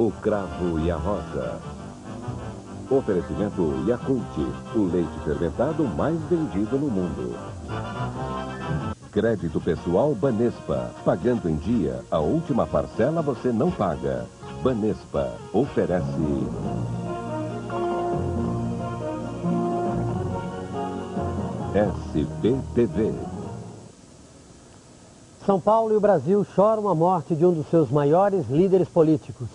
o cravo e a rosa. Oferecimento Yakult, o leite fermentado mais vendido no mundo. Crédito pessoal Banespa. Pagando em dia, a última parcela você não paga. Banespa oferece... SBTV. São Paulo e o Brasil choram a morte de um dos seus maiores líderes políticos.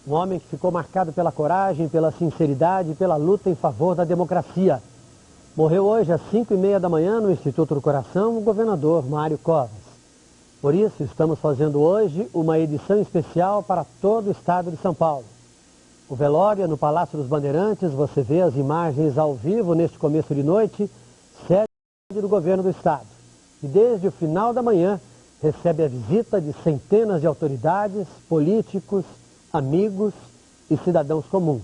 Um homem que ficou marcado pela coragem, pela sinceridade e pela luta em favor da democracia. Morreu hoje às 5h30 da manhã no Instituto do Coração o governador Mário Covas. Por isso, estamos fazendo hoje uma edição especial para todo o estado de São Paulo. O velório é no Palácio dos Bandeirantes, você vê as imagens ao vivo neste começo de noite, sede do governo do estado. E desde o final da manhã, recebe a visita de centenas de autoridades, políticos, amigos e cidadãos comuns.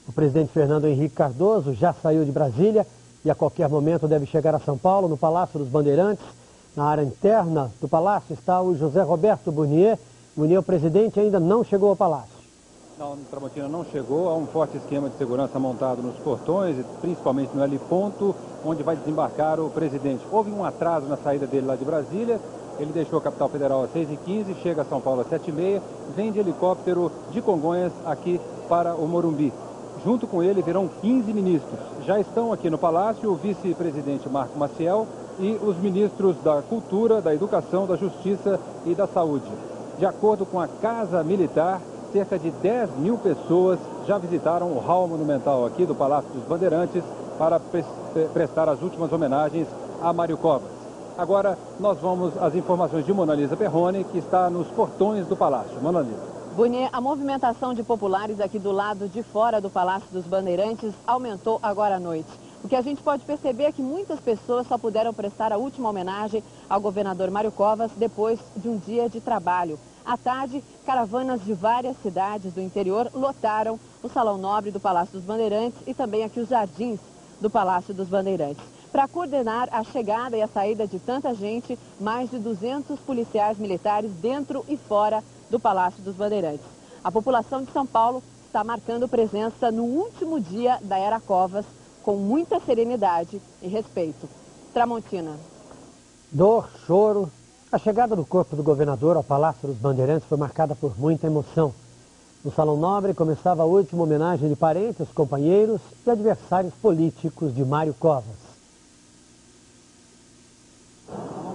O presidente Fernando Henrique Cardoso já saiu de Brasília e a qualquer momento deve chegar a São Paulo, no Palácio dos Bandeirantes. Na área interna do palácio está o José Roberto Burnier. O presidente ainda não chegou ao palácio. Não, Tramontina não chegou. Há um forte esquema de segurança montado nos portões, principalmente no L ponto, onde vai desembarcar o presidente. Houve um atraso na saída dele lá de Brasília. Ele deixou a capital federal às 6h15, chega a São Paulo às 7h30, vem de helicóptero de Congonhas aqui para o Morumbi. Junto com ele virão 15 ministros. Já estão aqui no Palácio o vice-presidente Marco Maciel e os ministros da Cultura, da Educação, da Justiça e da Saúde. De acordo com a Casa Militar, cerca de 10 mil pessoas já visitaram o hall monumental aqui do Palácio dos Bandeirantes para prestar as últimas homenagens a Mário Covas. Agora nós vamos às informações de Mona Lisa Perrone, que está nos portões do Palácio. Mona Lisa. Burnier, a movimentação de populares aqui do lado de fora do Palácio dos Bandeirantes aumentou agora à noite. O que a gente pode perceber é que muitas pessoas só puderam prestar a última homenagem ao governador Mário Covas depois de um dia de trabalho. À tarde, caravanas de várias cidades do interior lotaram o Salão Nobre do Palácio dos Bandeirantes e também aqui os jardins do Palácio dos Bandeirantes. Para coordenar a chegada e a saída de tanta gente, mais de 200 policiais militares dentro e fora do Palácio dos Bandeirantes. A população de São Paulo está marcando presença no último dia da era Covas, com muita serenidade e respeito. Tramontina. Dor, choro. A chegada do corpo do governador ao Palácio dos Bandeirantes foi marcada por muita emoção. No Salão Nobre começava a última homenagem de parentes, companheiros e adversários políticos de Mário Covas.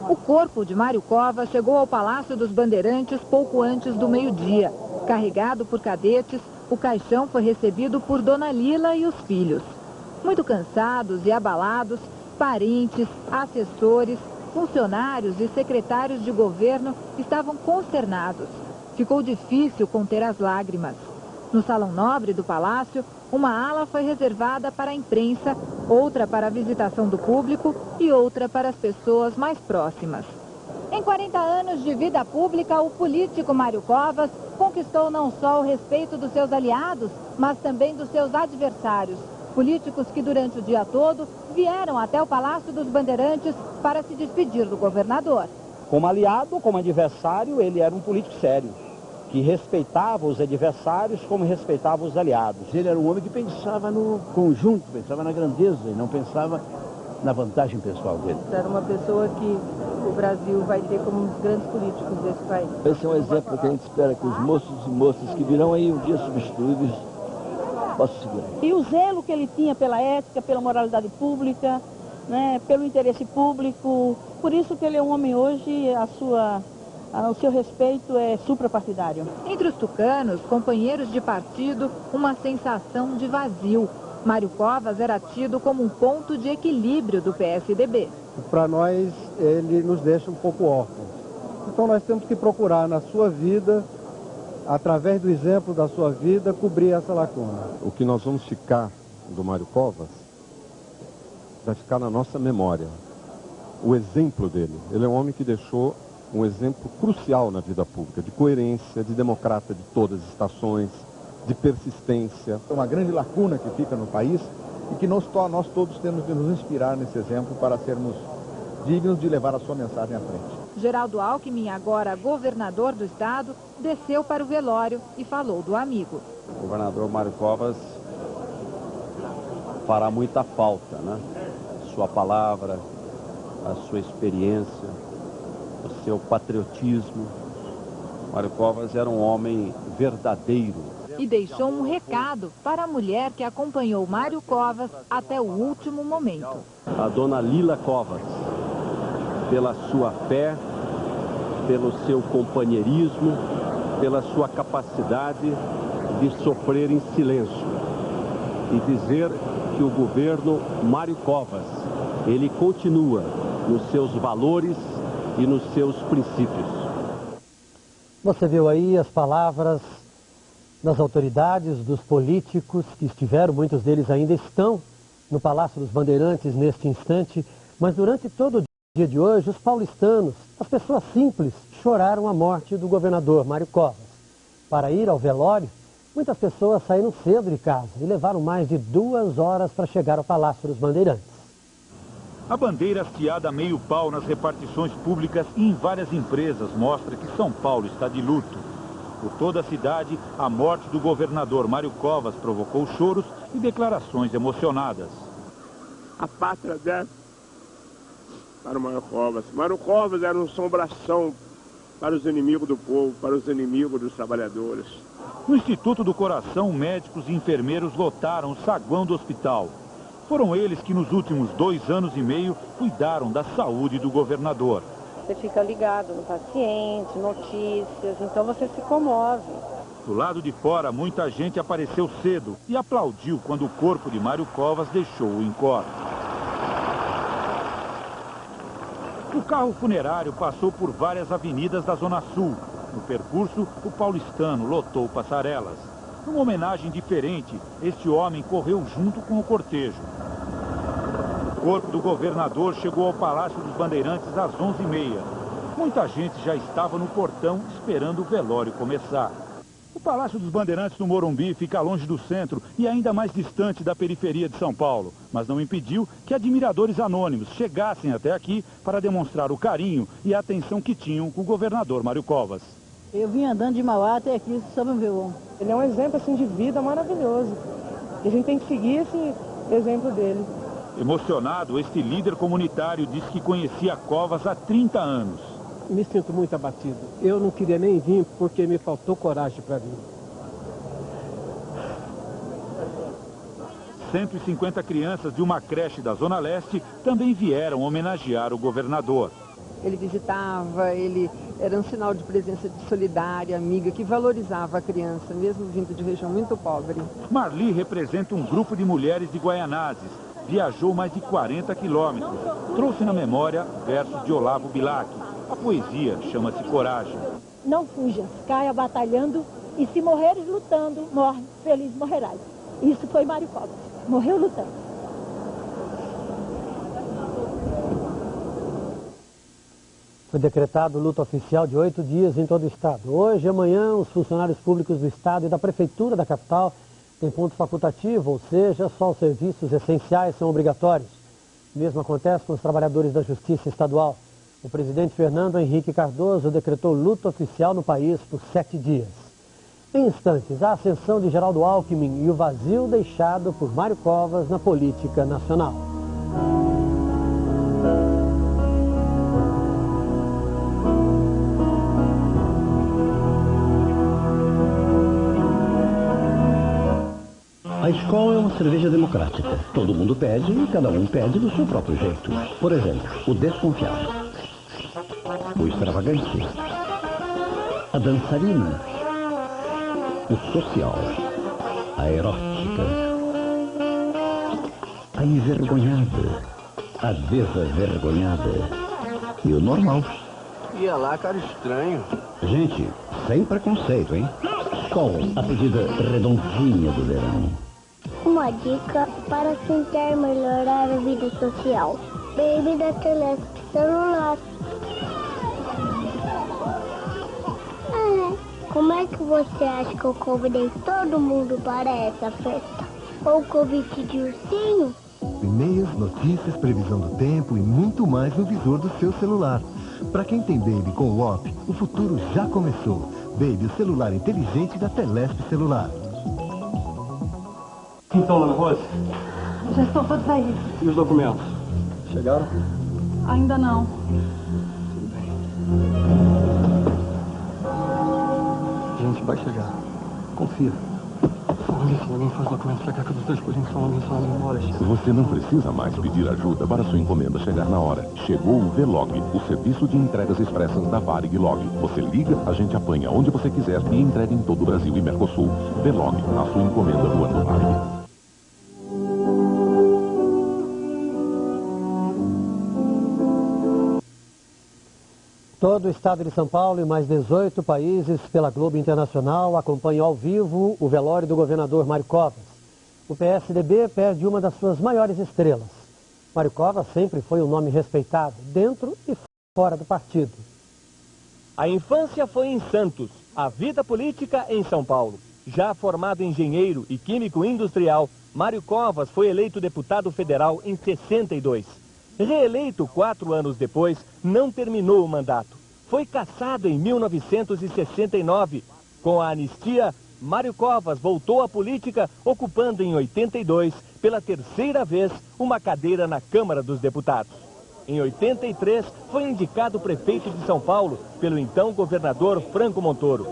O corpo de Mário Covas chegou ao Palácio dos Bandeirantes pouco antes do meio-dia. Carregado por cadetes, o caixão foi recebido por Dona Lila e os filhos. Muito cansados e abalados, parentes, assessores, funcionários e secretários de governo estavam consternados. Ficou difícil conter as lágrimas. No Salão Nobre do Palácio, uma ala foi reservada para a imprensa, outra para a visitação do público e outra para as pessoas mais próximas. Em 40 anos de vida pública, o político Mário Covas conquistou não só o respeito dos seus aliados, mas também dos seus adversários. Políticos que durante o dia todo vieram até o Palácio dos Bandeirantes para se despedir do governador. Como aliado, como adversário, ele era um político sério, que respeitava os adversários como respeitava os aliados. Ele era um homem que pensava no conjunto, pensava na grandeza e não pensava na vantagem pessoal dele. Era uma pessoa que o Brasil vai ter como um dos grandes políticos desse país. Esse é um exemplo que a gente espera que os moços e moças que virão aí um dia substituídos possam seguir. E o zelo que ele tinha pela ética, pela moralidade pública, né, pelo interesse público, por isso que ele é um homem hoje, o seu respeito é suprapartidário. Entre os tucanos, companheiros de partido, uma sensação de vazio. Mário Covas era tido como um ponto de equilíbrio do PSDB. Para nós, ele nos deixa um pouco órfãos. Então nós temos que procurar na sua vida, através do exemplo da sua vida, cobrir essa lacuna. O que nós vamos ficar do Mário Covas vai ficar na nossa memória. O exemplo dele. Ele é um homem que deixou um exemplo crucial na vida pública, de coerência, de democrata de todas as estações, de persistência. É uma grande lacuna que fica no país e que nós todos temos que nos inspirar nesse exemplo para sermos dignos de levar a sua mensagem à frente. Geraldo Alckmin, agora governador do estado, desceu para o velório e falou do amigo. O governador Mário Covas fará muita falta, né? Sua palavra, a sua experiência, o seu patriotismo. Mário Covas era um homem verdadeiro. E deixou um recado para a mulher que acompanhou Mário Covas até o último momento. A dona Lila Covas, pela sua fé, pelo seu companheirismo, pela sua capacidade de sofrer em silêncio e dizer que o governo Mário Covas, ele continua nos seus valores e nos seus princípios. Você viu aí as palavras das autoridades, dos políticos que estiveram, muitos deles ainda estão no Palácio dos Bandeirantes neste instante, mas durante todo o dia de hoje, os paulistanos, as pessoas simples, choraram a morte do governador Mário Covas. Para ir ao velório, muitas pessoas saíram cedo de casa e levaram mais de 2 horas para chegar ao Palácio dos Bandeirantes. A bandeira hasteada a meio pau nas repartições públicas e em várias empresas mostra que São Paulo está de luto. Por toda a cidade, a morte do governador Mário Covas provocou choros e declarações emocionadas. A pátria deve para o Mário Covas. Mário Covas era uma assombração para os inimigos do povo, para os inimigos dos trabalhadores. No Instituto do Coração, médicos e enfermeiros lotaram o saguão do hospital. Foram eles que nos últimos 2 anos e meio cuidaram da saúde do governador. Você fica ligado no paciente, notícias, então você se comove. Do lado de fora, muita gente apareceu cedo e aplaudiu quando o corpo de Mário Covas deixou o encosto. O carro funerário passou por várias avenidas da Zona Sul. No percurso, o paulistano lotou passarelas. Numa homenagem diferente, este homem correu junto com o cortejo. O corpo do governador chegou ao Palácio dos Bandeirantes às 11h30. Muita gente já estava no portão esperando o velório começar. O Palácio dos Bandeirantes no Morumbi fica longe do centro e ainda mais distante da periferia de São Paulo, mas não impediu que admiradores anônimos chegassem até aqui para demonstrar o carinho e a atenção que tinham com o governador Mário Covas. Eu vim andando de Mauá até aqui, só me viu. Ele é um exemplo assim, de vida maravilhoso. E a gente tem que seguir esse exemplo dele. Emocionado, este líder comunitário disse que conhecia Covas há 30 anos. Me sinto muito abatido. Eu não queria nem vir porque me faltou coragem para vir. 150 crianças de uma creche da Zona Leste também vieram homenagear o governador. Ele visitava, ele era um sinal de presença solidária, amiga, que valorizava a criança, mesmo vindo de região muito pobre. Marli representa um grupo de mulheres de Guaianazes. Viajou mais de 40 quilômetros. Trouxe na memória versos de Olavo Bilac. A poesia chama-se Coragem. Não fujas, caia batalhando e se morreres lutando, morre, feliz morrerás. Isso foi Mário Covas, morreu lutando. Foi decretado luto oficial de 8 dias em todo o estado. Hoje e amanhã, os funcionários públicos do estado e da prefeitura da capital têm ponto facultativo, ou seja, só os serviços essenciais são obrigatórios. O mesmo acontece com os trabalhadores da Justiça Estadual. O presidente Fernando Henrique Cardoso decretou luto oficial no país por 7 dias. Em instantes, a ascensão de Geraldo Alckmin e o vazio deixado por Mário Covas na política nacional. A escola é uma cerveja democrática. Todo mundo pede e cada um pede do seu próprio jeito. Por exemplo, o desconfiado, o extravagante, a dançarina, o social, a erótica, a envergonhada, a desavergonhada e o normal. Ia lá, cara estranho. Gente, sem preconceito, hein? Skol, a pedida redondinha do verão. Uma dica para tentar melhorar a vida social. Baby da celular. Como é que você acha que eu convidei todo mundo para essa festa? Ou convite de ursinho? E-mails, notícias, previsão do tempo e muito mais no visor do seu celular. Para quem tem Baby com o OP, o futuro já começou. Baby, o celular inteligente da Telesp Celular. Então, Dona Rose? Já estão todos aí. E os documentos? Chegaram? Ainda não. A gente vai chegar. Confia. Vamos ver se alguém faz documentos pra cá, que os dois corinhos são embora. Você não precisa mais pedir ajuda para sua encomenda chegar na hora. Chegou o Velog, o serviço de entregas expressas da Varig Log. Você liga, a gente apanha onde você quiser e entrega em todo o Brasil e Mercosul. Velog, a sua encomenda voando Varig. Todo o estado de São Paulo e mais 18 países pela Globo Internacional acompanham ao vivo o velório do governador Mário Covas. O PSDB perde uma das suas maiores estrelas. Mário Covas sempre foi um nome respeitado, dentro e fora do partido. A infância foi em Santos, a vida política em São Paulo. Já formado engenheiro e químico industrial, Mário Covas foi eleito deputado federal em 62. Reeleito 4 anos depois, não terminou o mandato. Foi cassado em 1969. Com a anistia, Mário Covas voltou à política, ocupando em 82, pela terceira vez, uma cadeira na Câmara dos Deputados. Em 83, foi indicado prefeito de São Paulo pelo então governador Franco Montoro.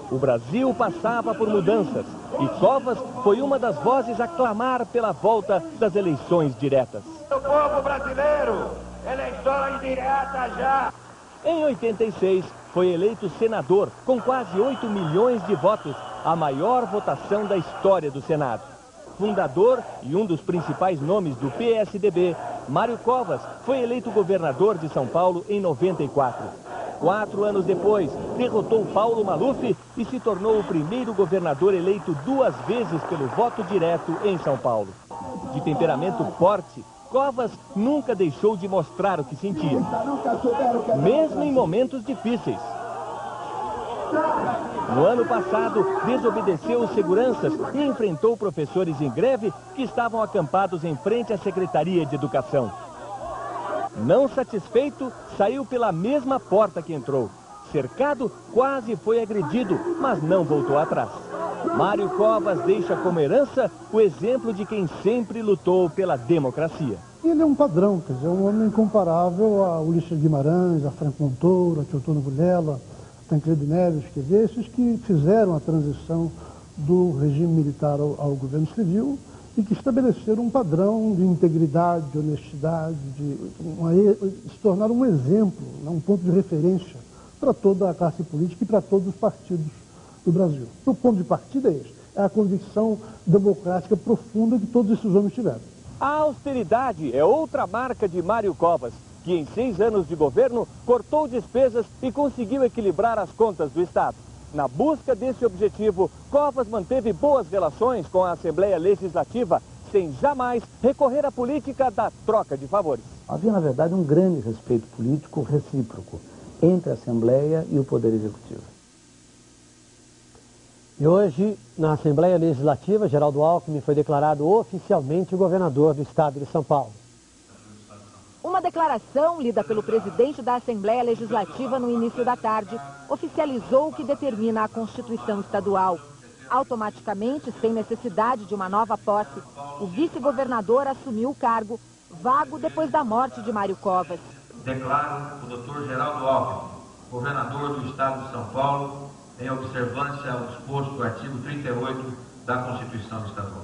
O Brasil passava por mudanças e Covas foi uma das vozes a clamar pela volta das eleições diretas. O povo brasileiro, eleição indireta já! Em 86, foi eleito senador com quase 8 milhões de votos, a maior votação da história do Senado. Fundador e um dos principais nomes do PSDB, Mário Covas foi eleito governador de São Paulo em 94. 4 anos depois, derrotou Paulo Maluf e se tornou o primeiro governador eleito 2 vezes pelo voto direto em São Paulo. De temperamento forte, Covas nunca deixou de mostrar o que sentia, mesmo em momentos difíceis. No ano passado, desobedeceu os seguranças e enfrentou professores em greve que estavam acampados em frente à Secretaria de Educação. Não satisfeito, saiu pela mesma porta que entrou. Cercado, quase foi agredido, mas não voltou atrás. Mário Covas deixa como herança o exemplo de quem sempre lutou pela democracia. Ele é um padrão, quer dizer, um homem incomparável a Ulisses Guimarães, a Franco Montoro, a Teotônio Vilela, a Tancredo Neves, quer dizer, esses que fizeram a transição do regime militar ao governo civil e que estabeleceram um padrão de integridade, de honestidade, se tornaram um exemplo, um ponto de referência para toda a classe política e para todos os partidos do Brasil. O ponto de partida é esse, é a convicção democrática profunda que todos esses homens tiveram. A austeridade é outra marca de Mário Covas, que em 6 anos de governo cortou despesas e conseguiu equilibrar as contas do Estado. Na busca desse objetivo, Covas manteve boas relações com a Assembleia Legislativa, sem jamais recorrer à política da troca de favores. Havia, na verdade, um grande respeito político recíproco entre a Assembleia e o Poder Executivo. E hoje, na Assembleia Legislativa, Geraldo Alckmin foi declarado oficialmente governador do estado de São Paulo. Uma declaração lida pelo presidente da Assembleia Legislativa no início da tarde oficializou o que determina a Constituição Estadual. Automaticamente, sem necessidade de uma nova posse, o vice-governador assumiu o cargo, vago depois da morte de Mário Covas. Declaro o Dr. Geraldo Alckmin, governador do estado de São Paulo, em observância ao disposto do artigo 38 da Constituição Estadual.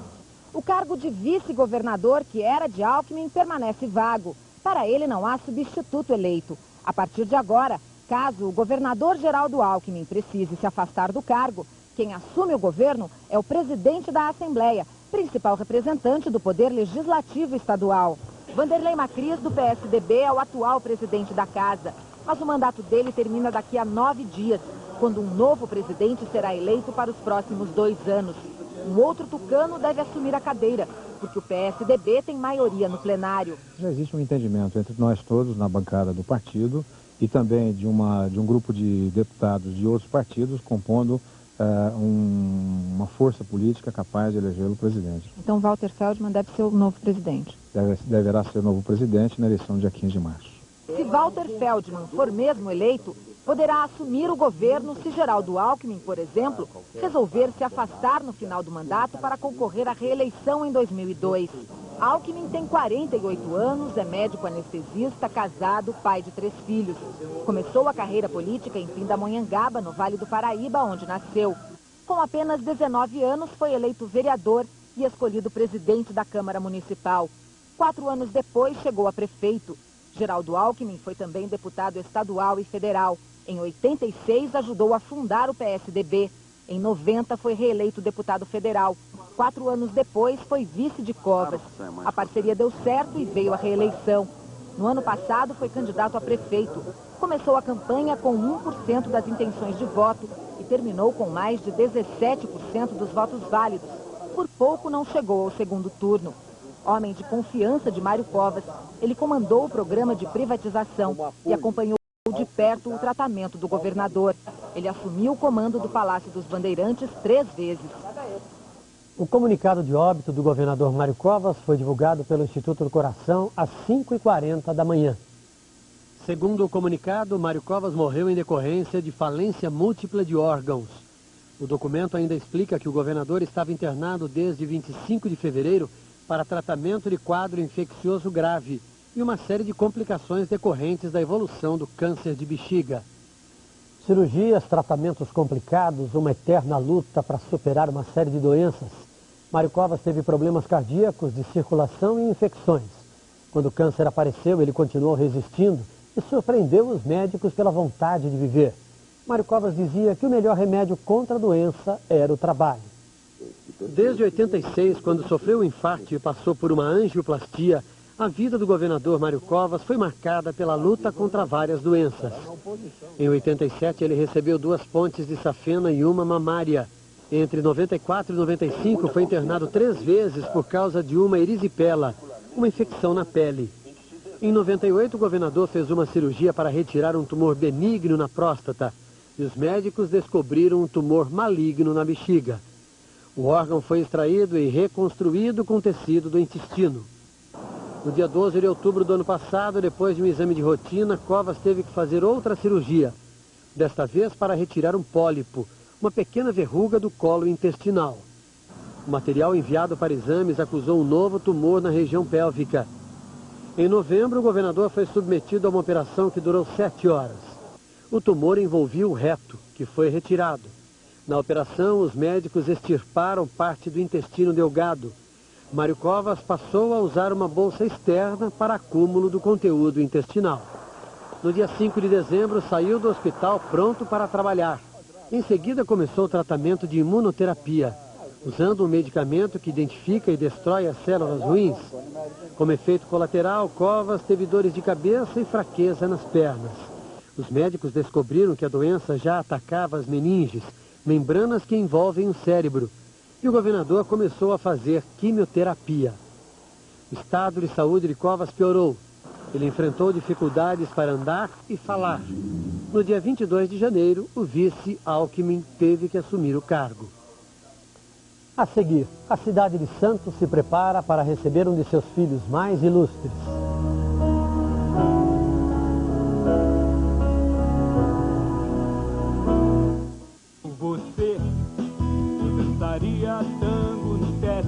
O cargo de vice-governador, que era de Alckmin, permanece vago. Para ele não há substituto eleito. A partir de agora, caso o governador Geraldo Alckmin precise se afastar do cargo, quem assume o governo é o presidente da Assembleia, principal representante do Poder Legislativo Estadual. Vanderlei Macris, do PSDB, é o atual presidente da casa. Mas o mandato dele termina daqui a 9 dias, quando um novo presidente será eleito para os próximos 2 anos. Um outro tucano deve assumir a cadeira, porque o PSDB tem maioria no plenário. Já existe um entendimento entre nós todos na bancada do partido e também de um grupo de deputados de outros partidos compondo uma força política capaz de elegê-lo presidente. Então Walter Feldman deve ser o novo presidente? Deverá ser o novo presidente na eleição dia 15 de março. Se Walter Feldman for mesmo eleito, poderá assumir o governo se Geraldo Alckmin, por exemplo, resolver se afastar no final do mandato para concorrer à reeleição em 2002. Alckmin tem 48 anos, é médico anestesista, casado, pai de 3 filhos. Começou a carreira política em Pindamonhangaba, no Vale do Paraíba, onde nasceu. Com apenas 19 anos, foi eleito vereador e escolhido presidente da Câmara Municipal. 4 anos depois, chegou a prefeito. Geraldo Alckmin foi também deputado estadual e federal. Em 86, ajudou a fundar o PSDB. Em 90, foi reeleito deputado federal. 4 anos depois, foi vice de Covas. A parceria deu certo e veio a reeleição. No ano passado, foi candidato a prefeito. Começou a campanha com 1% das intenções de voto e terminou com mais de 17% dos votos válidos. Por pouco não chegou ao segundo turno. Homem de confiança de Mário Covas, ele comandou o programa de privatização e acompanhou de perto o tratamento do governador. Ele assumiu o comando do Palácio dos Bandeirantes 3 vezes. O comunicado de óbito do governador Mário Covas foi divulgado pelo Instituto do Coração às 5h40 da manhã. Segundo o comunicado, Mário Covas morreu em decorrência de falência múltipla de órgãos. O documento ainda explica que o governador estava internado desde 25 de fevereiro para tratamento de quadro infeccioso grave e uma série de complicações decorrentes da evolução do câncer de bexiga. Cirurgias, tratamentos complicados, uma eterna luta para superar uma série de doenças. Mário Covas teve problemas cardíacos, de circulação e infecções. Quando o câncer apareceu, ele continuou resistindo e surpreendeu os médicos pela vontade de viver. Mário Covas dizia que o melhor remédio contra a doença era o trabalho. Desde 86, quando sofreu um infarto e passou por uma angioplastia, a vida do governador Mário Covas foi marcada pela luta contra várias doenças. Em 87, ele recebeu 2 pontes de safena e uma mamária. Entre 94 e 95, foi internado 3 vezes por causa de uma erisipela, uma infecção na pele. Em 98, o governador fez uma cirurgia para retirar um tumor benigno na próstata e os médicos descobriram um tumor maligno na bexiga. O órgão foi extraído e reconstruído com tecido do intestino. No dia 12 de outubro do ano passado, depois de um exame de rotina, Covas teve que fazer outra cirurgia. Desta vez para retirar um pólipo, uma pequena verruga do colo intestinal. O material enviado para exames acusou um novo tumor na região pélvica. Em novembro, o governador foi submetido a uma operação que durou 7 horas. O tumor envolvia o reto, que foi retirado. Na operação, os médicos extirparam parte do intestino delgado. Mário Covas passou a usar uma bolsa externa para acúmulo do conteúdo intestinal. No dia 5 de dezembro, saiu do hospital pronto para trabalhar. Em seguida, começou o tratamento de imunoterapia, usando um medicamento que identifica e destrói as células ruins. Como efeito colateral, Covas teve dores de cabeça e fraqueza nas pernas. Os médicos descobriram que a doença já atacava as meninges, membranas que envolvem o cérebro. E o governador começou a fazer quimioterapia. O estado de saúde de Covas piorou. Ele enfrentou dificuldades para andar e falar. No dia 22 de janeiro, o vice Alckmin teve que assumir o cargo. A seguir, a cidade de Santos se prepara para receber um de seus filhos mais ilustres. Você, eu dançaria tango no teto,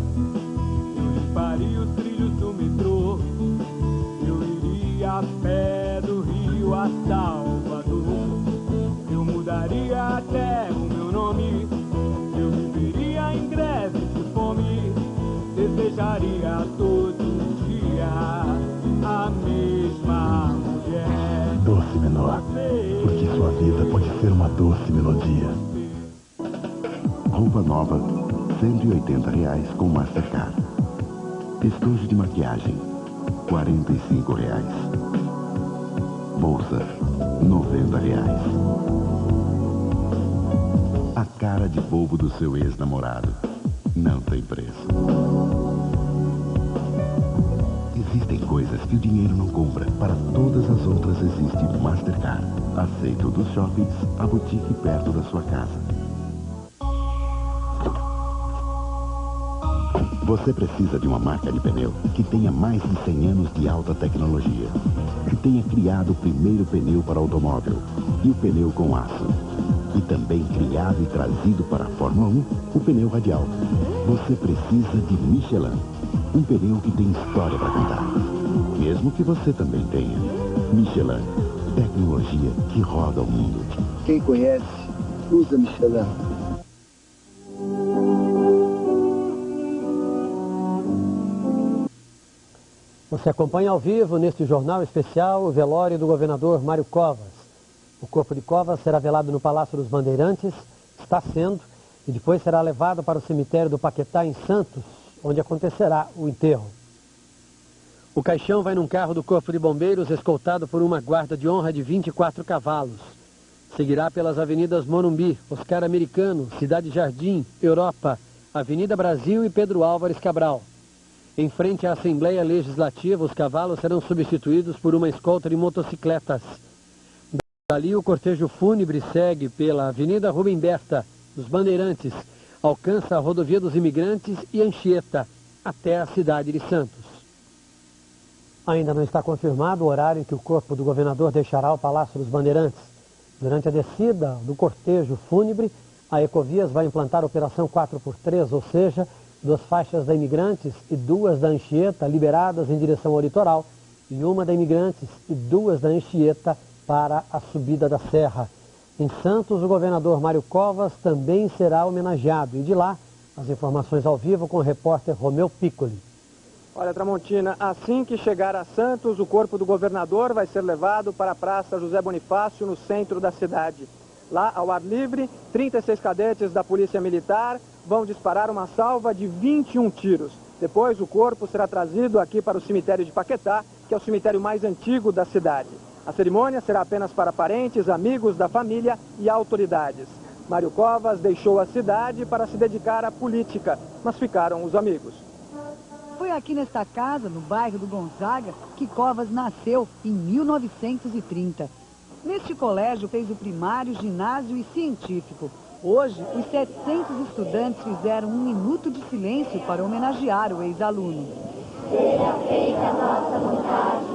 eu disparia os trilhos do metrô, eu iria a pé do Rio a Salvador, eu mudaria até o meu nome, eu viveria em greve de fome, desejaria todos os dias a mesma mulher. Doce menor, porque sua vida pode ser uma doce melodia. Roupa nova, R$180 com Mastercard. Estojo de maquiagem, R$45. Bolsa, R$90. A cara de bobo do seu ex-namorado não tem preço. Existem coisas que o dinheiro não compra. Para todas as outras existe Mastercard. Aceito dos shoppings, a boutique perto da sua casa. Você precisa de uma marca de pneu que tenha mais de 100 anos de alta tecnologia, que tenha criado o primeiro pneu para automóvel e o pneu com aço, e também criado e trazido para a Fórmula 1 o pneu radial. Você precisa de Michelin, um pneu que tem história para contar, mesmo que você também tenha. Michelin, tecnologia que roda o mundo. Quem conhece, usa Michelin. Você acompanha ao vivo, neste jornal especial, o velório do governador Mário Covas. O corpo de Covas será velado no Palácio dos Bandeirantes, está sendo, e depois será levado para o cemitério do Paquetá, em Santos, onde acontecerá o enterro. O caixão vai num carro do Corpo de Bombeiros, escoltado por uma guarda de honra de 24 cavalos. Seguirá pelas avenidas Morumbi, Oscar Americano, Cidade Jardim, Europa, Avenida Brasil e Pedro Álvares Cabral. Em frente à Assembleia Legislativa, os cavalos serão substituídos por uma escolta de motocicletas. Dali, o cortejo fúnebre segue pela Avenida Rubem Berta, dos Bandeirantes, alcança a Rodovia dos Imigrantes e Anchieta, até a cidade de Santos. Ainda não está confirmado o horário em que o corpo do governador deixará o Palácio dos Bandeirantes. Durante a descida do cortejo fúnebre, a Ecovias vai implantar a Operação 4x3, ou seja, 2 faixas da Imigrantes e 2 da Anchieta liberadas em direção ao litoral e 1 da Imigrantes e 2 da Anchieta para a subida da serra. Em Santos, o governador Mário Covas também será homenageado. E de lá, as informações ao vivo com o repórter Romeu Piccoli. Olha, Tramontina, assim que chegar a Santos, o corpo do governador vai ser levado para a Praça José Bonifácio, no centro da cidade. Lá, ao ar livre, 36 cadetes da Polícia Militar vão disparar uma salva de 21 tiros. Depois, o corpo será trazido aqui para o cemitério de Paquetá, que é o cemitério mais antigo da cidade. A cerimônia será apenas para parentes, amigos da família e autoridades. Mário Covas deixou a cidade para se dedicar à política, mas ficaram os amigos. Foi aqui nesta casa, no bairro do Gonzaga, que Covas nasceu em 1930. Neste colégio fez o primário, ginásio e científico. Hoje, os 700 estudantes fizeram 1 minuto de silêncio para homenagear o ex-aluno. Seja feita a nossa vontade.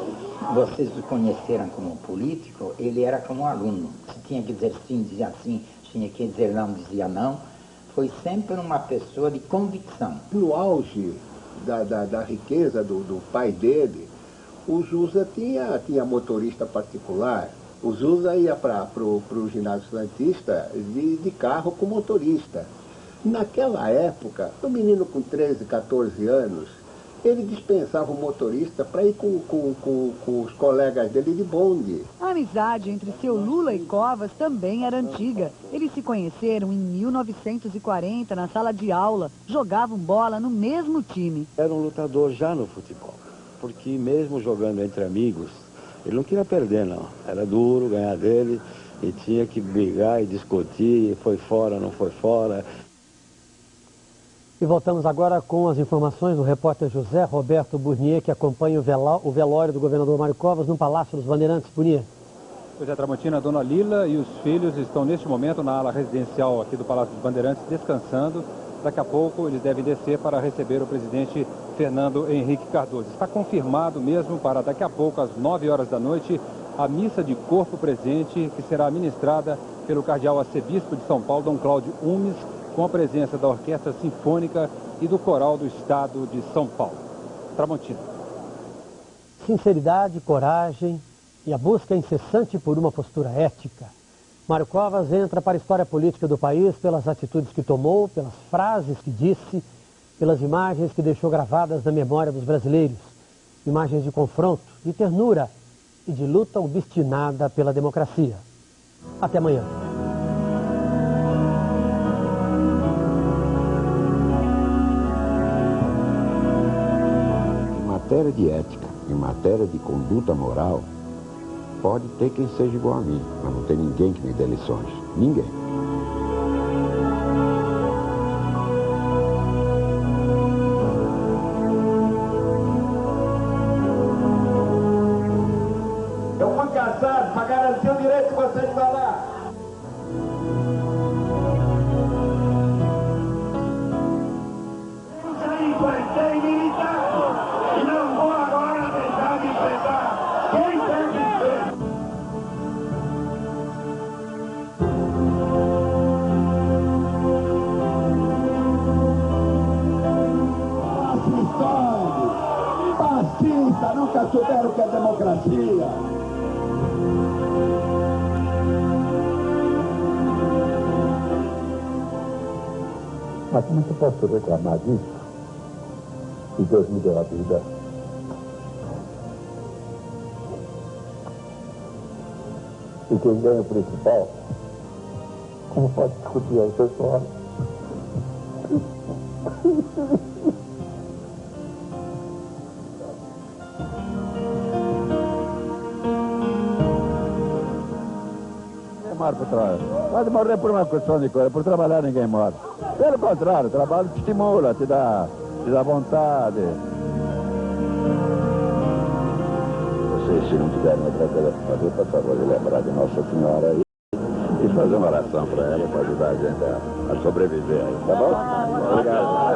Vocês o conheceram como político, ele era como aluno. Se tinha que dizer sim, dizia sim, tinha que dizer não, dizia não. Foi sempre uma pessoa de convicção. No auge da riqueza do pai dele, o Jusa tinha motorista particular. O Jusa ia para o ginásio Santista de carro com motorista. Naquela época, o menino com 13, 14 anos, ele dispensava o motorista para ir com os colegas dele de bonde. A amizade entre seu Lula e Covas também era antiga. Eles se conheceram em 1940 na sala de aula, jogavam bola no mesmo time. Era um lutador já no futebol, porque mesmo jogando entre amigos, ele não queria perder, não. Era duro ganhar dele e tinha que brigar e discutir, foi fora, não foi fora. E voltamos agora com as informações do repórter José Roberto Burnier, que acompanha o velório do governador Mário Covas no Palácio dos Bandeirantes. Burnier. Pois é, Tramontina, a dona Lila e os filhos estão neste momento na ala residencial aqui do Palácio dos Bandeirantes descansando. Daqui a pouco eles devem descer para receber o presidente Fernando Henrique Cardoso. Está confirmado mesmo para daqui a pouco, às 9 horas da noite, a missa de corpo presente que será ministrada pelo cardeal arcebispo de São Paulo, Dom Cláudio Umes, com a presença da Orquestra Sinfônica e do Coral do Estado de São Paulo. Tramontina. Sinceridade, coragem e a busca incessante por uma postura ética. Mário Covas entra para a história política do país pelas atitudes que tomou, pelas frases que disse, pelas imagens que deixou gravadas na memória dos brasileiros. Imagens de confronto, de ternura e de luta obstinada pela democracia. Até amanhã. Em matéria de ética, em matéria de conduta moral, pode ter quem seja igual a mim, mas não tem ninguém que me dê lições. Ninguém. Eu fui caçado para garantir o direito de você de falar. Isso aí, nunca souberam o que é democracia. Mas como é que eu posso reclamar disso? Que Deus me deu a vida. E quem ganha o principal, como pode discutir aí, pessoal? Ninguém morre por trabalhar. Pode morrer por uma questão de coisa, por trabalhar ninguém morre. Pelo contrário, o trabalho te estimula, te dá vontade. Vocês, se não tiverem outra coisa para fazer, por favor, de lembrar de Nossa Senhora e fazer uma oração para ela, para ajudar a gente a sobreviver aí, tá bom? Obrigado.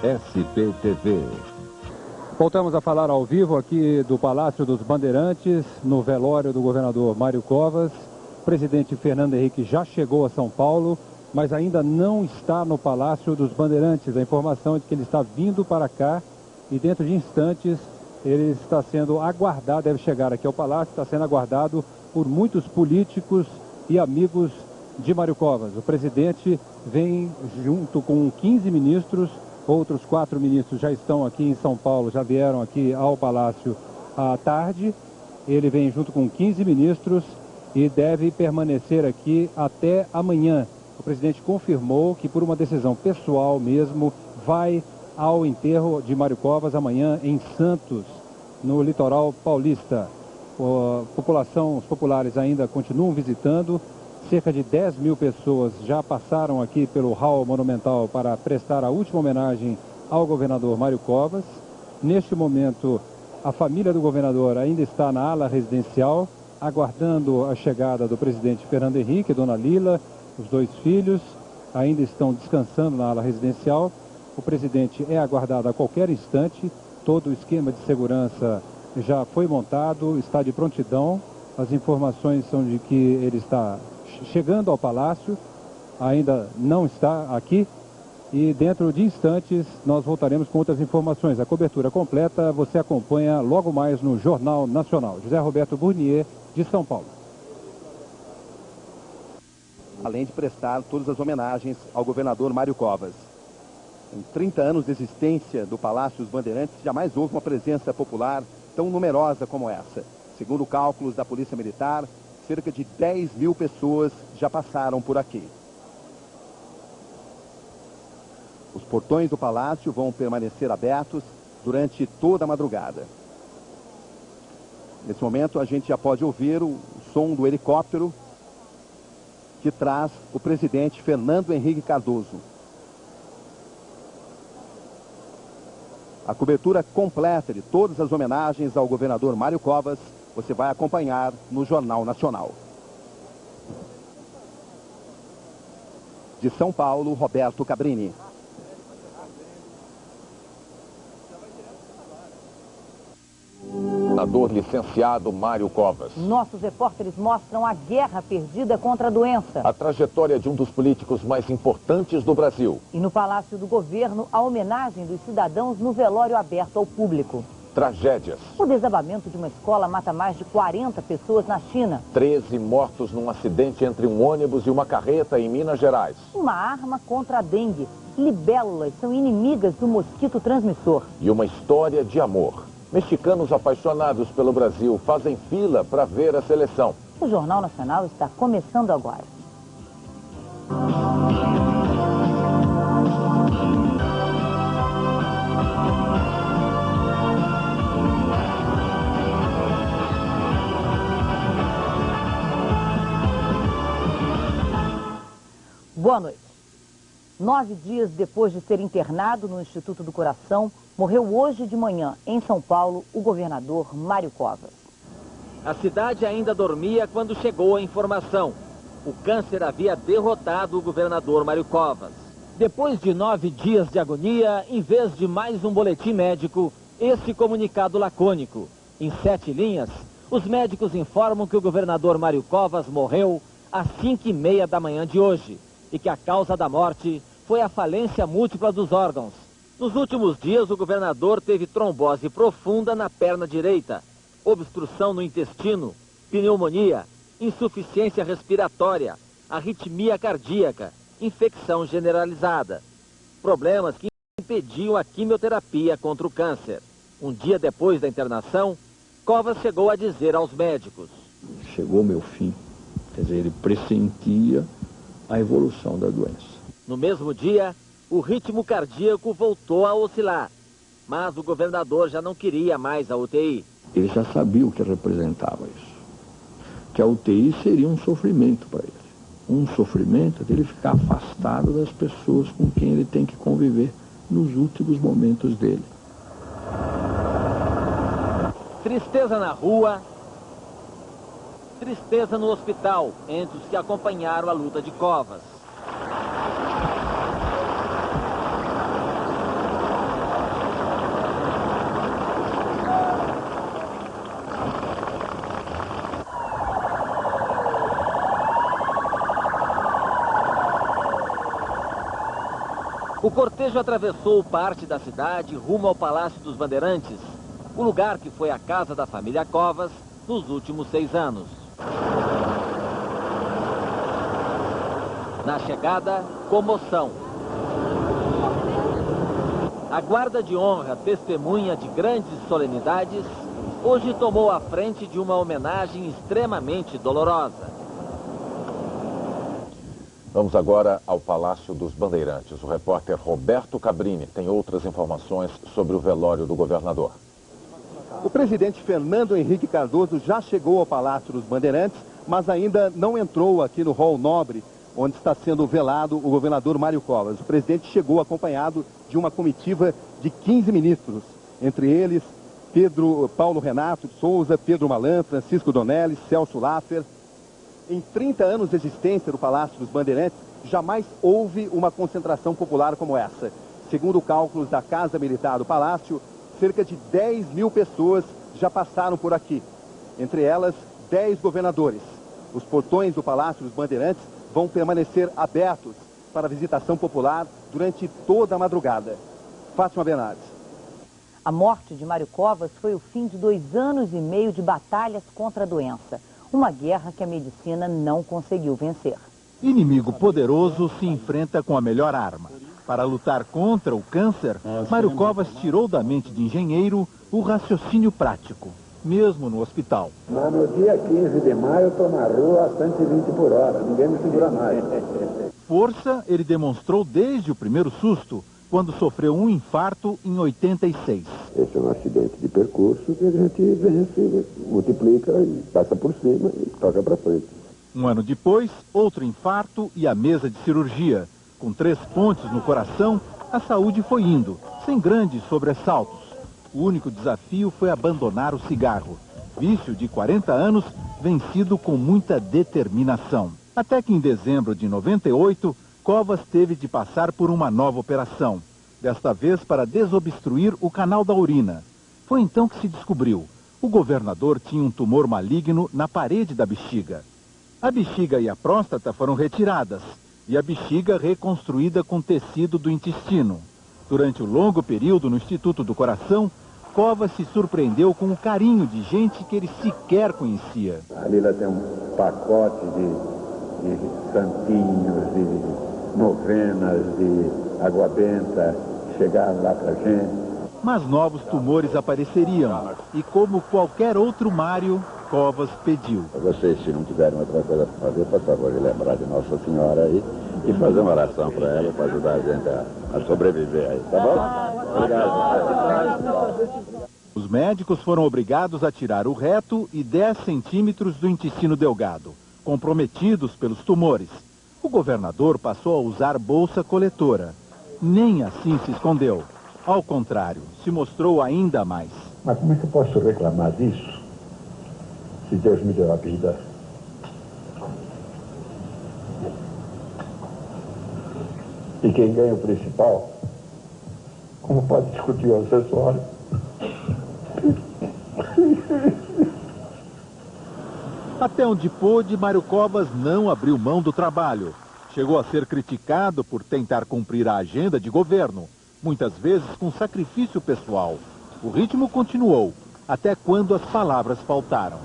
SBTV. Voltamos a falar ao vivo aqui do Palácio dos Bandeirantes, no velório do governador Mário Covas. O presidente Fernando Henrique já chegou a São Paulo, mas ainda não está no Palácio dos Bandeirantes. A informação é de que ele está vindo para cá e dentro de instantes ele está sendo aguardado, deve chegar aqui ao Palácio, está sendo aguardado por muitos políticos e amigos de Mário Covas. O presidente vem junto com 15 ministros. Outros 4 ministros já estão aqui em São Paulo, já vieram aqui ao Palácio à tarde. Ele vem junto com 15 ministros e deve permanecer aqui até amanhã. O presidente confirmou que, por uma decisão pessoal mesmo, vai ao enterro de Mário Covas amanhã em Santos, no litoral paulista. Os populares ainda continuam visitando. Cerca de 10 mil pessoas já passaram aqui pelo hall monumental para prestar a última homenagem ao governador Mário Covas. Neste momento, a família do governador ainda está na ala residencial, aguardando a chegada do presidente Fernando Henrique, Dona Lila, os 2 filhos, ainda estão descansando na ala residencial. O presidente é aguardado a qualquer instante, todo o esquema de segurança já foi montado, está de prontidão. As informações são de que ele está chegando ao Palácio, ainda não está aqui, e dentro de instantes nós voltaremos com outras informações. A cobertura completa você acompanha logo mais no Jornal Nacional. José Roberto Burnier, de São Paulo. Além de prestar todas as homenagens ao governador Mário Covas. Em 30 anos de existência do Palácio dos Bandeirantes, jamais houve uma presença popular tão numerosa como essa. Segundo cálculos da Polícia Militar, cerca de 10 mil pessoas já passaram por aqui. Os portões do palácio vão permanecer abertos durante toda a madrugada. Nesse momento a gente já pode ouvir o som do helicóptero que traz o presidente Fernando Henrique Cardoso. A cobertura completa de todas as homenagens ao governador Mário Covas você vai acompanhar no Jornal Nacional. De São Paulo, Roberto Cabrini. Senador licenciado Mário Covas. Nossos repórteres mostram a guerra perdida contra a doença. A trajetória de um dos políticos mais importantes do Brasil. E no Palácio do Governo, a homenagem dos cidadãos no velório aberto ao público. Tragédias. O desabamento de uma escola mata mais de 40 pessoas na China. 13 mortos num acidente entre um ônibus e uma carreta em Minas Gerais. Uma arma contra a dengue. Libélulas são inimigas do mosquito transmissor. E uma história de amor. Mexicanos apaixonados pelo Brasil fazem fila para ver a seleção. O Jornal Nacional está começando agora. Boa noite. 9 dias depois de ser internado no Instituto do Coração, morreu hoje de manhã, em São Paulo, o governador Mário Covas. A cidade ainda dormia quando chegou a informação. O câncer havia derrotado o governador Mário Covas. Depois de 9 dias de agonia, em vez de mais um boletim médico, esse comunicado lacônico. Em 7 linhas, os médicos informam que o governador Mário Covas morreu às 5h30 da manhã de hoje e que a causa da morte foi a falência múltipla dos órgãos. Nos últimos dias, o governador teve trombose profunda na perna direita, obstrução no intestino, pneumonia, insuficiência respiratória, arritmia cardíaca, infecção generalizada. Problemas que impediam a quimioterapia contra o câncer. Um dia depois da internação, Covas chegou a dizer aos médicos: chegou meu fim. Quer dizer, ele pressentia a evolução da doença. No mesmo dia, o ritmo cardíaco voltou a oscilar, mas o governador já não queria mais a UTI. Ele já sabia o que representava isso. Que a UTI seria um sofrimento para ele. Um sofrimento dele ficar afastado das pessoas com quem ele tem que conviver nos últimos momentos dele. Tristeza na rua, tristeza no hospital, entre os que acompanharam a luta de Covas. O cortejo atravessou parte da cidade rumo ao Palácio dos Bandeirantes, o lugar que foi a casa da família Covas nos últimos 6 anos. Na chegada, comoção. A guarda de honra, testemunha de grandes solenidades, hoje tomou a frente de uma homenagem extremamente dolorosa. Vamos agora ao Palácio dos Bandeirantes. O repórter Roberto Cabrini tem outras informações sobre o velório do governador. O presidente Fernando Henrique Cardoso já chegou ao Palácio dos Bandeirantes, mas ainda não entrou aqui no Hall Nobre, onde está sendo velado o governador Mário Covas. O presidente chegou acompanhado de uma comitiva de 15 ministros, entre eles Paulo Renato de Souza, Pedro Malan, Francisco Donelli, Celso Laffer. Em 30 anos de existência do Palácio dos Bandeirantes, jamais houve uma concentração popular como essa. Segundo cálculos da Casa Militar do Palácio, cerca de 10 mil pessoas já passaram por aqui. Entre elas, 10 governadores. Os portões do Palácio dos Bandeirantes vão permanecer abertos para visitação popular durante toda a madrugada. Fátima Bernardes. A morte de Mário Covas foi o fim de 2 anos e meio de batalhas contra a doença. Uma guerra que a medicina não conseguiu vencer. Inimigo poderoso se enfrenta com a melhor arma. Para lutar contra o câncer, Mário Covas tirou da mente de engenheiro o raciocínio prático, mesmo no hospital. Mas no dia 15 de maio eu estou na rua a 120 por hora, ninguém me segura mais. Força ele demonstrou desde o primeiro susto, quando sofreu um infarto em 86. Esse é um acidente de percurso que a gente vence, multiplica e passa por cima e toca para frente. Um ano depois, outro infarto e a mesa de cirurgia. Com 3 pontes no coração, a saúde foi indo, sem grandes sobressaltos. O único desafio foi abandonar o cigarro. Vício de 40 anos, vencido com muita determinação. Até que em dezembro de 98, Covas teve de passar por uma nova operação. Desta vez para desobstruir o canal da urina. Foi então que se descobriu. O governador tinha um tumor maligno na parede da bexiga. A bexiga e a próstata foram retiradas e a bexiga reconstruída com tecido do intestino. Durante o longo período no Instituto do Coração, Covas se surpreendeu com o carinho de gente que ele sequer conhecia. Ali lá tem um pacote de santinhos, de novenas, de água benta, chegaram lá pra gente. Mas novos tumores apareceriam e, como qualquer outro Mário, Covas pediu. Vocês, se não tiverem outra coisa para fazer, por favor, lembrar de Nossa Senhora aí e fazer uma oração para ela, para ajudar a gente a sobreviver aí, tá bom? Obrigado. Os médicos foram obrigados a tirar o reto e 10 centímetros do intestino delgado, comprometidos pelos tumores. o governador passou a usar bolsa coletora. Nem assim se escondeu. Ao contrário, se mostrou ainda mais. Mas como é que eu posso reclamar disso, se Deus me deu a vida? E quem ganha o principal, como pode discutir o acessório? Até onde pôde, Mário Covas não abriu mão do trabalho. Chegou a ser criticado por tentar cumprir a agenda de governo, muitas vezes com sacrifício pessoal. O ritmo continuou, até quando as palavras faltaram.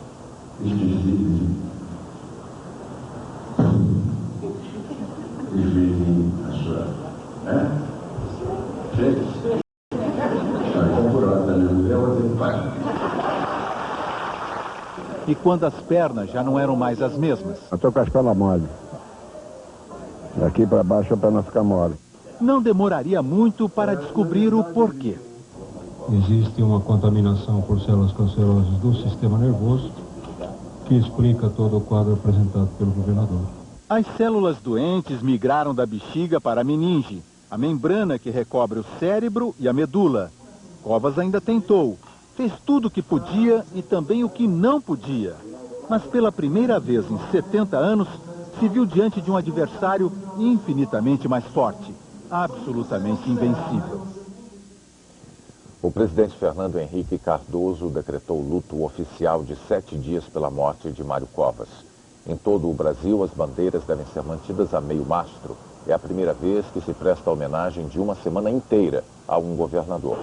E quando as pernas já não eram mais as mesmas. Eu estou com as pernas mole. Daqui para baixo a perna fica mole. Não demoraria muito para descobrir o porquê. Existe uma contaminação por células cancerosas do sistema nervoso que explica todo o quadro apresentado pelo governador. As células doentes migraram da bexiga para a meninge, a membrana que recobre o cérebro e a medula. Covas ainda tentou. Fez tudo o que podia e também o que não podia. Mas pela primeira vez em 70 anos, se viu diante de um adversário infinitamente mais forte, absolutamente invencível. O presidente Fernando Henrique Cardoso decretou luto oficial de 7 dias pela morte de Mário Covas. Em todo o Brasil, as bandeiras devem ser mantidas a meio mastro. É a primeira vez que se presta homenagem de uma semana inteira a um governador.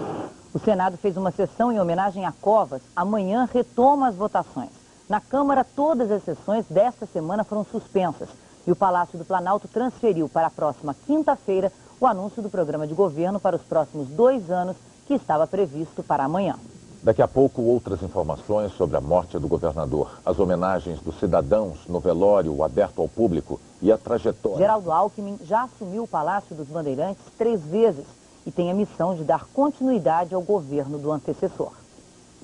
O Senado fez uma sessão em homenagem a Covas. Amanhã retoma as votações. Na Câmara, todas as sessões desta semana foram suspensas. E o Palácio do Planalto transferiu para a próxima quinta-feira o anúncio do programa de governo para os próximos 2 anos, que estava previsto para amanhã. Daqui a pouco, outras informações sobre a morte do governador, as homenagens dos cidadãos no velório aberto ao público e a trajetória. Geraldo Alckmin já assumiu o Palácio dos Bandeirantes 3 vezes e tem a missão de dar continuidade ao governo do antecessor.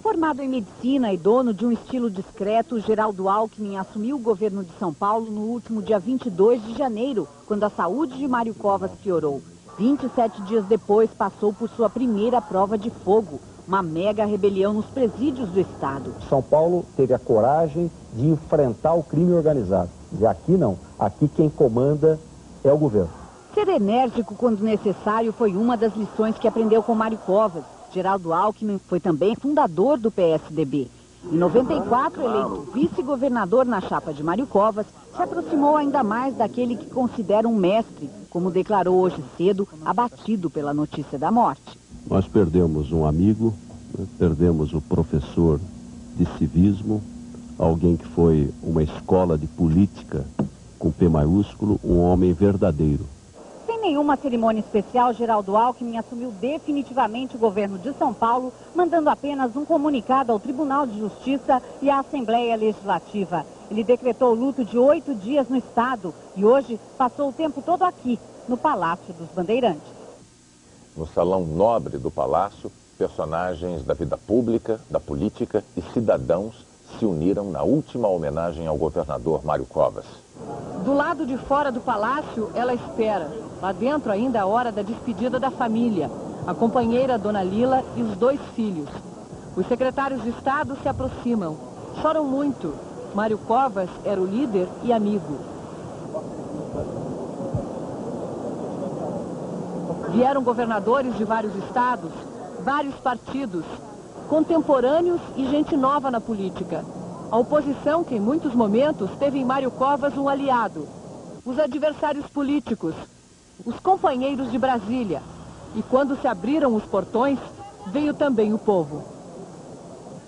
Formado em medicina e dono de um estilo discreto, Geraldo Alckmin assumiu o governo de São Paulo no último dia 22 de janeiro, quando a saúde de Mário Covas piorou. 27 dias depois, passou por sua primeira prova de fogo, uma mega rebelião nos presídios do estado. São Paulo teve a coragem de enfrentar o crime organizado. E aqui não. Aqui quem comanda é o governo. Ser enérgico quando necessário foi uma das lições que aprendeu com Mário Covas. Geraldo Alckmin foi também fundador do PSDB. Em 94, eleito vice-governador na chapa de Mário Covas, se aproximou ainda mais daquele que considera um mestre, como declarou hoje cedo, abatido pela notícia da morte. Nós perdemos um amigo, perdemos o professor de civismo, alguém que foi uma escola de política com P maiúsculo, um homem verdadeiro. Sem nenhuma cerimônia especial, Geraldo Alckmin assumiu definitivamente o governo de São Paulo, mandando apenas um comunicado ao Tribunal de Justiça e à Assembleia Legislativa. Ele decretou luto de 8 dias no estado e hoje passou o tempo todo aqui, no Palácio dos Bandeirantes. No salão nobre do palácio, personagens da vida pública, da política e cidadãos se uniram na última homenagem ao governador Mário Covas. Do lado de fora do palácio, ela espera. Lá dentro ainda é a hora da despedida da família. A companheira Dona Lila e os 2 filhos. Os secretários de Estado se aproximam. Choram muito. Mário Covas era o líder e amigo. Vieram governadores de vários estados, vários partidos, contemporâneos e gente nova na política. A oposição, que em muitos momentos teve em Mário Covas um aliado. Os adversários políticos, os companheiros de Brasília. E quando se abriram os portões, veio também o povo.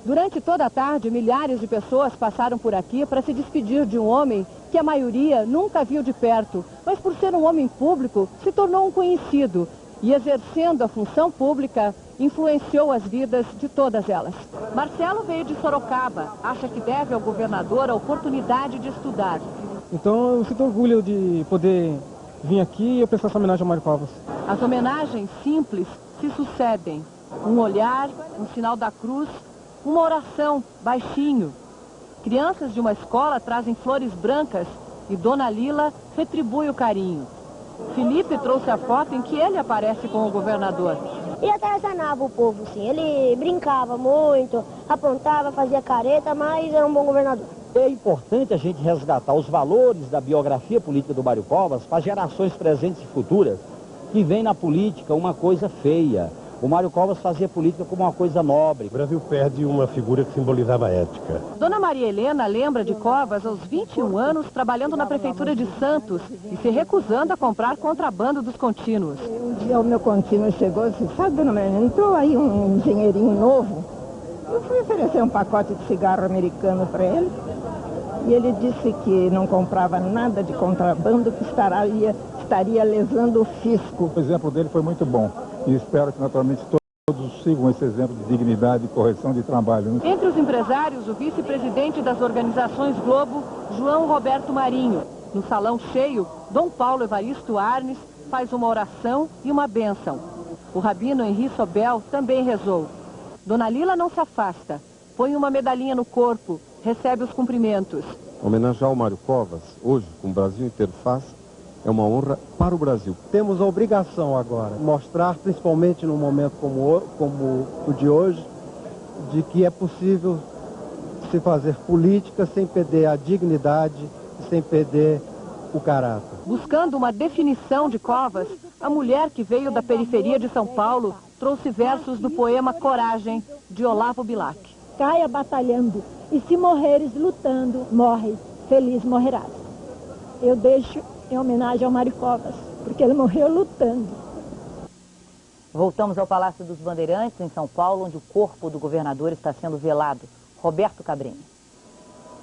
Durante toda a tarde, milhares de pessoas passaram por aqui para se despedir de um homem que a maioria nunca viu de perto, mas por ser um homem público, se tornou um conhecido e, exercendo a função pública, influenciou as vidas de todas elas. Marcelo veio de Sorocaba, acha que deve ao governador a oportunidade de estudar. Então eu sinto orgulho de poder vir aqui e prestar essa homenagem ao Mário Covas. As homenagens simples se sucedem. Um olhar, um sinal da cruz, uma oração baixinho. Crianças de uma escola trazem flores brancas E Dona Lila retribui o carinho. Felipe trouxe a foto em que ele aparece com o governador. Ele atazanava o povo, sim. Ele brincava muito, apontava, fazia careta, mas era um bom governador. É importante a gente resgatar os valores da biografia política do Mário Covas para gerações presentes e futuras que veem na política uma coisa feia. O Mário Covas fazia política como uma coisa nobre. O Brasil perde uma figura que simbolizava a ética. Dona Maria Helena lembra de Covas aos 21 anos trabalhando na prefeitura de Santos e se recusando a comprar contrabando dos contínuos. Um dia o meu contínuo chegou e disse, sabe, dona Maria, entrou aí um engenheirinho novo. Eu fui oferecer um pacote de cigarro americano para ele. E ele disse que não comprava nada de contrabando, que estaria lesando o fisco. O exemplo dele foi muito bom e espero que naturalmente todos sigam esse exemplo de dignidade e correção de trabalho. Entre os empresários, o vice-presidente das organizações Globo, João Roberto Marinho. No salão cheio, Dom Paulo Evaristo Arnes faz uma oração e uma bênção. O rabino Henri Sobel também rezou. Dona Lila não se afasta, põe uma medalhinha no corpo, recebe os cumprimentos. Homenagear o Mário Covas, hoje, com o Brasil inteiro faz, é uma honra para o Brasil. Temos a obrigação agora, mostrar, principalmente num momento como o de hoje, de que é possível se fazer política sem perder a dignidade, sem perder o caráter. Buscando uma definição de Covas, a mulher que veio da periferia de São Paulo trouxe versos do poema Coragem, de Olavo Bilac. Caia batalhando, e se morreres lutando, morre, feliz morrerás. Eu deixo em homenagem ao Mário Covas, porque ele morreu lutando. Voltamos ao Palácio dos Bandeirantes, em São Paulo, onde o corpo do governador está sendo velado. Roberto Cabrini.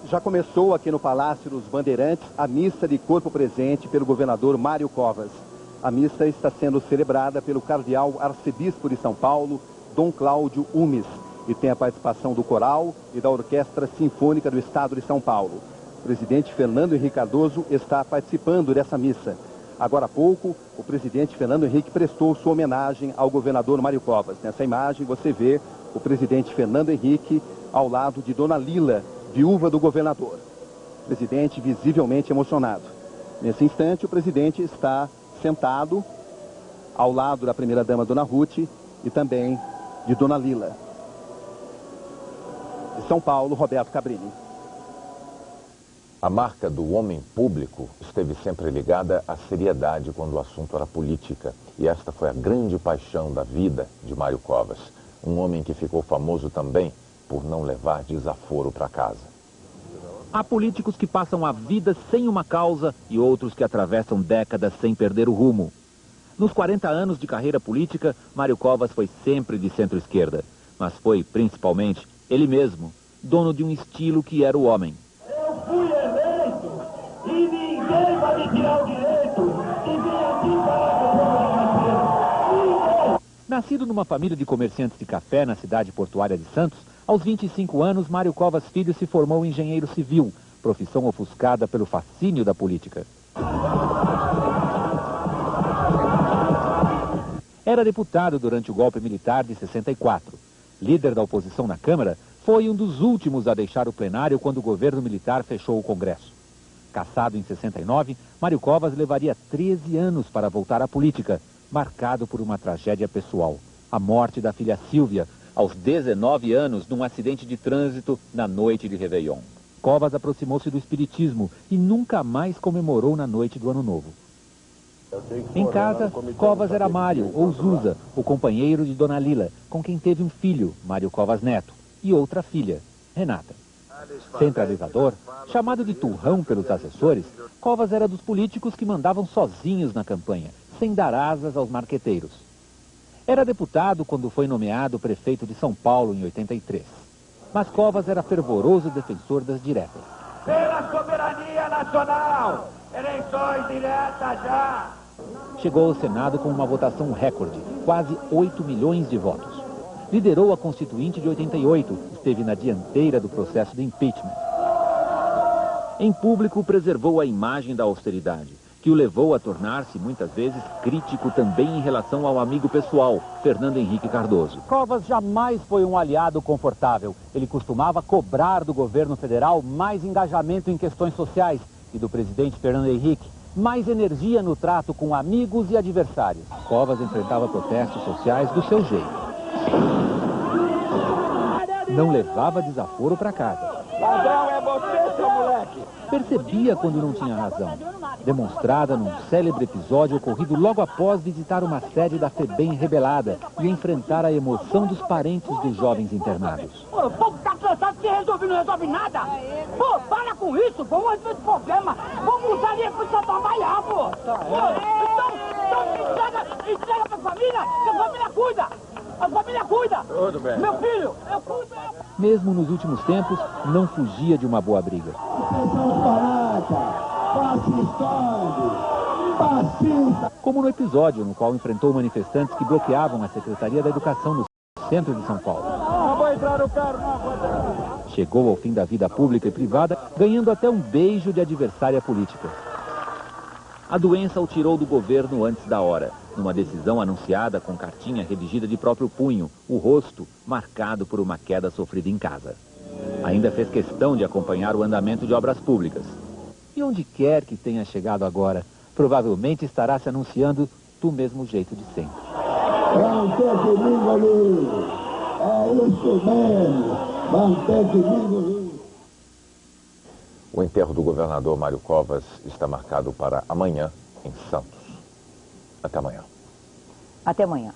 Já começou aqui no Palácio dos Bandeirantes a missa de corpo presente pelo governador Mário Covas. A missa está sendo celebrada pelo cardeal arcebispo de São Paulo, Dom Cláudio Umes, e tem a participação do coral e da Orquestra Sinfônica do Estado de São Paulo. O presidente Fernando Henrique Cardoso está participando dessa missa. Agora há pouco, o presidente Fernando Henrique prestou sua homenagem ao governador Mário Covas. Nessa imagem você vê o presidente Fernando Henrique ao lado de Dona Lila, viúva do governador. O presidente visivelmente emocionado. Nesse instante, o presidente está sentado ao lado da primeira-dama Dona Ruth e também de Dona Lila. De São Paulo, Roberto Cabrini. A marca do homem público esteve sempre ligada à seriedade quando o assunto era política. E esta foi a grande paixão da vida de Mário Covas. Um homem que ficou famoso também por não levar desaforo para casa. Há políticos que passam a vida sem uma causa e outros que atravessam décadas sem perder o rumo. Nos 40 anos de carreira política, Mário Covas foi sempre de centro-esquerda. Mas foi, principalmente, ele mesmo, dono de um estilo que era o homem. Eu fui eleito e ninguém vai me tirar o direito de vir aqui falar com o meu. Nascido numa família de comerciantes de café na cidade portuária de Santos, aos 25 anos, Mário Covas Filho se formou engenheiro civil, profissão ofuscada pelo fascínio da política. Era deputado durante o golpe militar de 64. Líder da oposição na Câmara, foi um dos últimos a deixar o plenário quando o governo militar fechou o Congresso. Cassado em 69, Mário Covas levaria 13 anos para voltar à política, marcado por uma tragédia pessoal, a morte da filha Sílvia, aos 19 anos, num acidente de trânsito na noite de Réveillon. Covas aproximou-se do espiritismo e nunca mais comemorou na noite do Ano Novo. Em casa, Covas era Mário, ou Zusa, o companheiro de Dona Lila, com quem teve um filho, Mário Covas Neto, e outra filha, Renata. Centralizador, chamado de turrão pelos assessores, Covas era dos políticos que mandavam sozinhos na campanha, sem dar asas aos marqueteiros. Era deputado quando foi nomeado prefeito de São Paulo em 83. Mas Covas era fervoroso defensor das diretas. Pela soberania nacional, eleições diretas já! Chegou ao Senado com uma votação recorde, quase 8 milhões de votos. Liderou a Constituinte de 88, esteve na dianteira do processo de impeachment. Em público, preservou a imagem da austeridade, que o levou a tornar-se, muitas vezes, crítico também em relação ao amigo pessoal, Fernando Henrique Cardoso. Covas jamais foi um aliado confortável. Ele costumava cobrar do governo federal mais engajamento em questões sociais e do presidente Fernando Henrique, mais energia no trato com amigos e adversários. Covas enfrentava protestos sociais do seu jeito. Não levava desaforo para casa. Ladrão é você, seu moleque! Percebia quando não tinha razão. Demonstrada num célebre episódio ocorrido logo após visitar uma sede da FEBEM rebelada e enfrentar a emoção dos parentes dos jovens internados. Pô, o povo tá cansado de resolver, não resolve nada! Pô, para com isso, vamos resolver esse problema! Vamos usar dinheiro pra trabalhar, pô! Então entrega pra família, que a família cuida! A família cuida! Tudo bem. Meu filho, eu cuido! Mesmo nos últimos tempos, não fugia de uma boa briga. Como no episódio no qual enfrentou manifestantes que bloqueavam a Secretaria da Educação no centro de São Paulo. Não vou entrar no carro, não vou entrar. Chegou ao fim da vida pública e privada, ganhando até um beijo de adversária política. A doença o tirou do governo antes da hora, numa decisão anunciada com cartinha redigida de próprio punho, o rosto marcado por uma queda sofrida em casa. Ainda fez questão de acompanhar o andamento de obras públicas. E onde quer que tenha chegado agora, provavelmente estará se anunciando do mesmo jeito de sempre. Vão ter comigo ali. É isso mesmo. Vão ter comigo ali. O enterro do governador Mário Covas está marcado para amanhã em Santos. Até amanhã. Até amanhã.